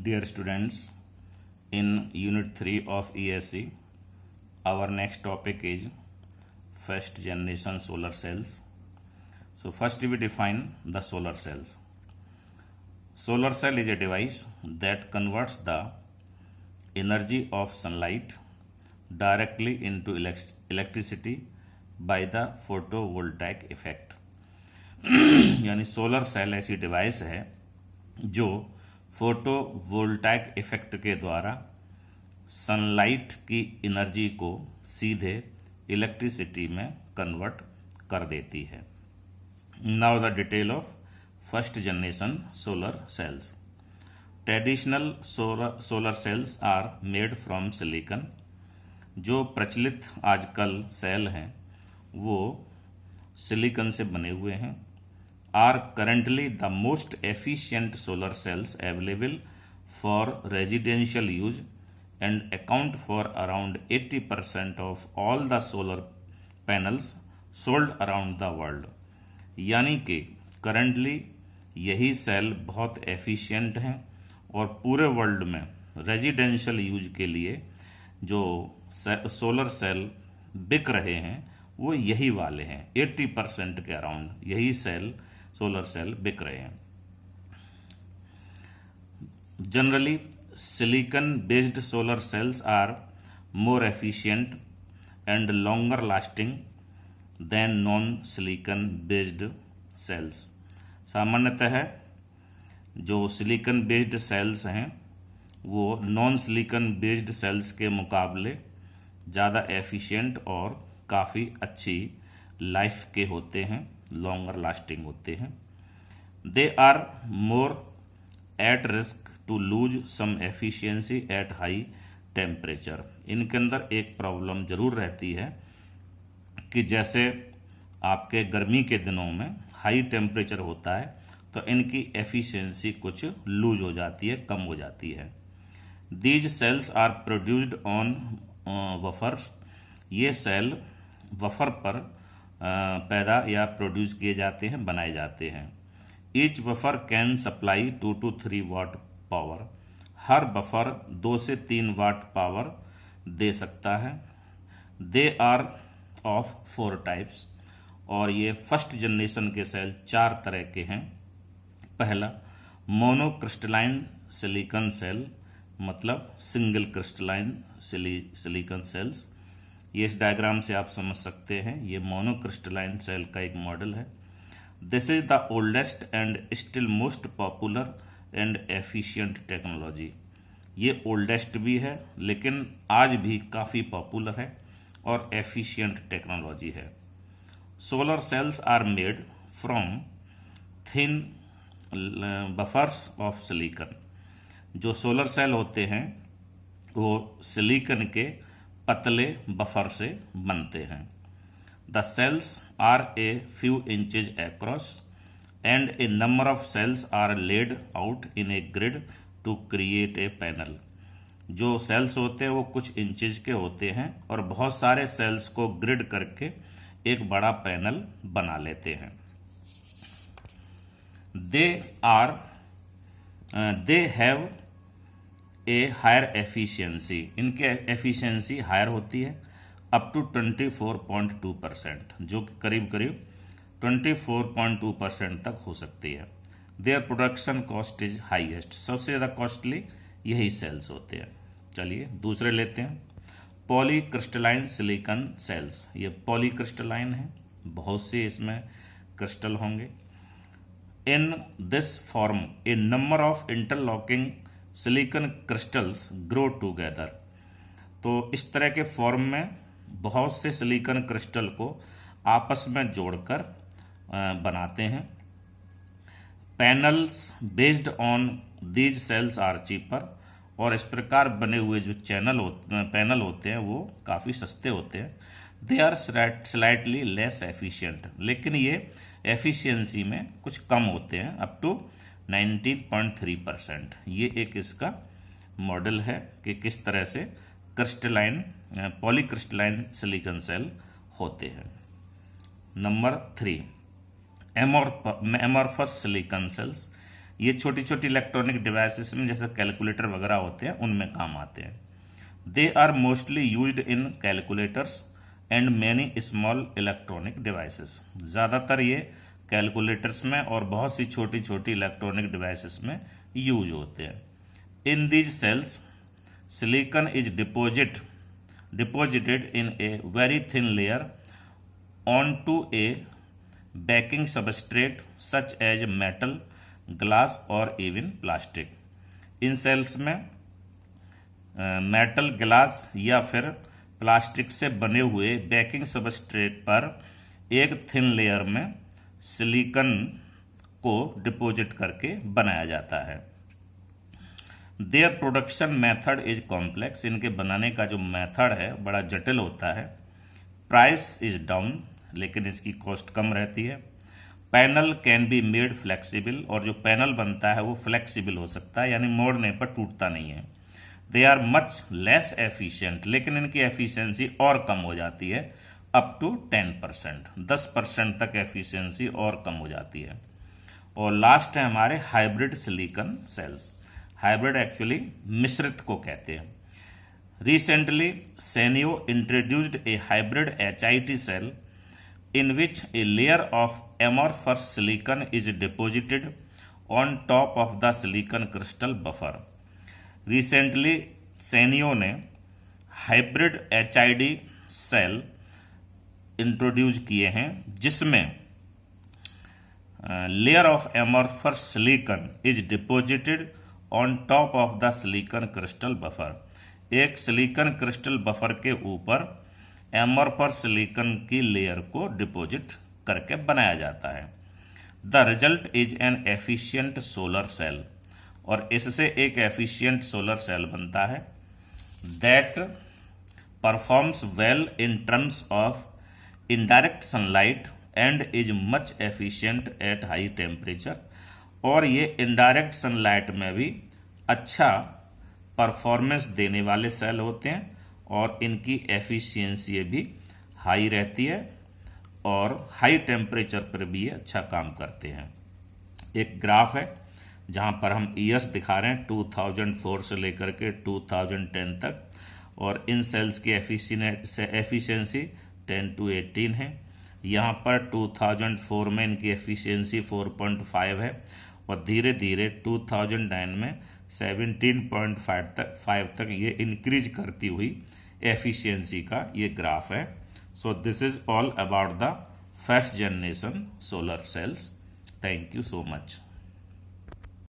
Dear students, in Unit 3 of ESC, our next topic is first generation solar cells. So first we define the solar cells. Solar cell is a device that converts the energy of sunlight directly into electricity by the photovoltaic effect. यानी solar cell ऐसी device है जो photovoltaic effect के द्वारा sunlight की energy को सीधे electricity में कन्वर्ट कर देती है. Now the detail of first generation solar cells. Traditional solar cells are made from silicon. जो प्रचलित आजकल सेल हैं वो सिलिकॉन से बने हुए हैं. Are currently the most efficient solar cells available for residential use and account for around 80% of all the solar panels sold around the world. यानी कि करंटली यही सेल बहुत एफिशिएंट हैं और पूरे वर्ल्ड में रेजिडेंशियल यूज के लिए जो सोलर सेल बिक रहे हैं वो यही वाले हैं. 80% के अराउंड यही सोलर सेल बिक रहे हैं. Generally silicon based solar cells are more efficient and longer lasting than non silicon based cells. सामान्यतः जो सिलिकॉन बेस्ड सेल्स हैं वो नॉन सिलिकॉन बेस्ड सेल्स के मुकाबले ज़्यादा एफिशिएंट और काफ़ी अच्छी लाइफ के होते हैं, लॉन्गर लास्टिंग होते हैं. They are more at risk to lose some efficiency at high temperature. इनके अंदर एक प्रॉब्लम ज़रूर रहती है कि जैसे आपके गर्मी के दिनों में हाई टेम्परेचर होता है तो इनकी एफिशिएंसी कुछ लूज हो जाती है, कम हो जाती है. These cells are produced on wafers. ये सेल वफर पर पैदा या प्रोड्यूस किए जाते हैं, बनाए जाते हैं. Each wafer can supply 2 to 3 watt power. हर बफर 2 से 3 वाट पावर दे सकता है. They are of 4 types. और ये फर्स्ट जनरेशन के सेल 4 तरह के हैं. पहला मोनोक्रिस्टलाइन सिलिकॉन सेल, मतलब सिंगल क्रिस्टलाइन सिलिकॉन सेल्स. ये इस डायग्राम से आप समझ सकते हैं, ये मोनोक्रिस्टलाइन सेल का एक मॉडल है. This is the oldest and still most popular and efficient technology. ये ओल्डेस्ट भी है लेकिन आज भी काफ़ी पॉपुलर है और एफिशिएंट टेक्नोलॉजी है. Solar cells are made from thin buffers of silicon. जो सोलर सेल होते हैं वो सिलिकॉन के पतले बफर से बनते हैं. The cells are a few inches across and a number of cells are laid out in a grid to create a panel. जो सेल्स होते हैं वो कुछ इंचेज के होते हैं और बहुत सारे सेल्स को ग्रिड करके एक बड़ा पैनल बना लेते हैं. They have a higher efficiency. इनके एफिशिएंसी हायर होती है अप टू 24.2%, जो करीब 24.2% तक हो सकती है. Their production cost is highest. सबसे ज़्यादा कॉस्टली यही सेल्स होते हैं. चलिए दूसरे लेते हैं. Polycrystalline silicon cells. ये पॉलीक्रिस्टलाइन है, बहुत से इसमें क्रिस्टल होंगे. In this form a number of interlocking silicon crystals grow together. तो इस तरह के फॉर्म में बहुत से सिलिकॉन क्रिस्टल को आपस में जोड़कर बनाते हैं. Panels based on these cells are cheaper. और इस प्रकार बने हुए जो पैनल होते हैं वो काफ़ी सस्ते होते हैं. They are slightly less efficient. लेकिन ये एफिशिएंसी में कुछ कम होते हैं, अप टू 19.3%. ये एक इसका मॉडल है कि किस तरह से पॉलीक्रिस्टलाइन सिलिकॉन सेल होते हैं. Number 3 amorphous silicon cells. ये छोटी छोटी इलेक्ट्रॉनिक डिवाइसेस में जैसे कैलकुलेटर वगैरह होते हैं उनमें काम आते हैं। They are mostly used in calculators and many small electronic devices. ज़्यादातर ये कैलकुलेटर्स में और बहुत सी छोटी छोटी इलेक्ट्रॉनिक डिवाइसेस में यूज होते हैं। In these cells silicon is deposited in a very thin layer on to a backing substrate such as metal, glass और इवन प्लास्टिक। इन सेल्स में मेटल, ग्लास या फिर प्लास्टिक से बने हुए बेकिंग सबस्ट्रेट पर एक थिन लेयर में सिलिकॉन को डिपॉजिट करके बनाया जाता है। Their production method is complex. इनके बनाने का जो मेथड है बड़ा जटिल होता है। प्राइस इज डाउन, लेकिन इसकी कॉस्ट कम रहती है। Panel can be made flexible, और जो पैनल बनता है वो फ्लेक्सिबल हो सकता है, यानी मोड़ने पर टूटता नहीं है। They are much less efficient, लेकिन इनकी एफिशिएंसी और कम हो जाती है, अप टू 10%, 10% तक एफिशिएंसी और कम हो जाती है। और लास्ट है हमारे hybrid silicon cells. Hybrid actually मिश्रित को कहते हैं। Recently Sanyo introduced a hybrid HIT cell in which a layer of amorphous silicon is deposited on top of the silicon crystal buffer. Recently, Sanyo ने hybrid HID cell introduce किए हैं जिसमें layer of amorphous silicon is deposited on top of the silicon crystal buffer. एक silicon crystal buffer के ऊपर amorphous silicon की layer को deposit करके बनाया जाता है। The result is an efficient solar cell, और इससे एक एफिशिएंट सोलर सेल बनता है that performs well in terms of indirect sunlight and is much efficient eight high temperature. और ये इनडायरेक्ट सनलाइट में भी अच्छा परफॉर्मेंस देने वाले सेल होते हैं, और इनकी एफिशिएंसी भी हाई रहती है, और हाई टेम्परेचर पर भी ये अच्छा काम करते हैं। एक ग्राफ है जहां पर हम ईयर्स दिखा रहे हैं 2004 से लेकर के 2010 तक, और इन सेल्स की एफिशिएंसी 10 to 18 है। यहाँ पर 2004 में इनकी एफिशिएंसी 4.5 है, और धीरे धीरे 2009 में 17.5 तक ये इंक्रीज करती हुई एफिशिएंसी का ये ग्राफ है। So this is all about the first generation solar sales. Thank you so much.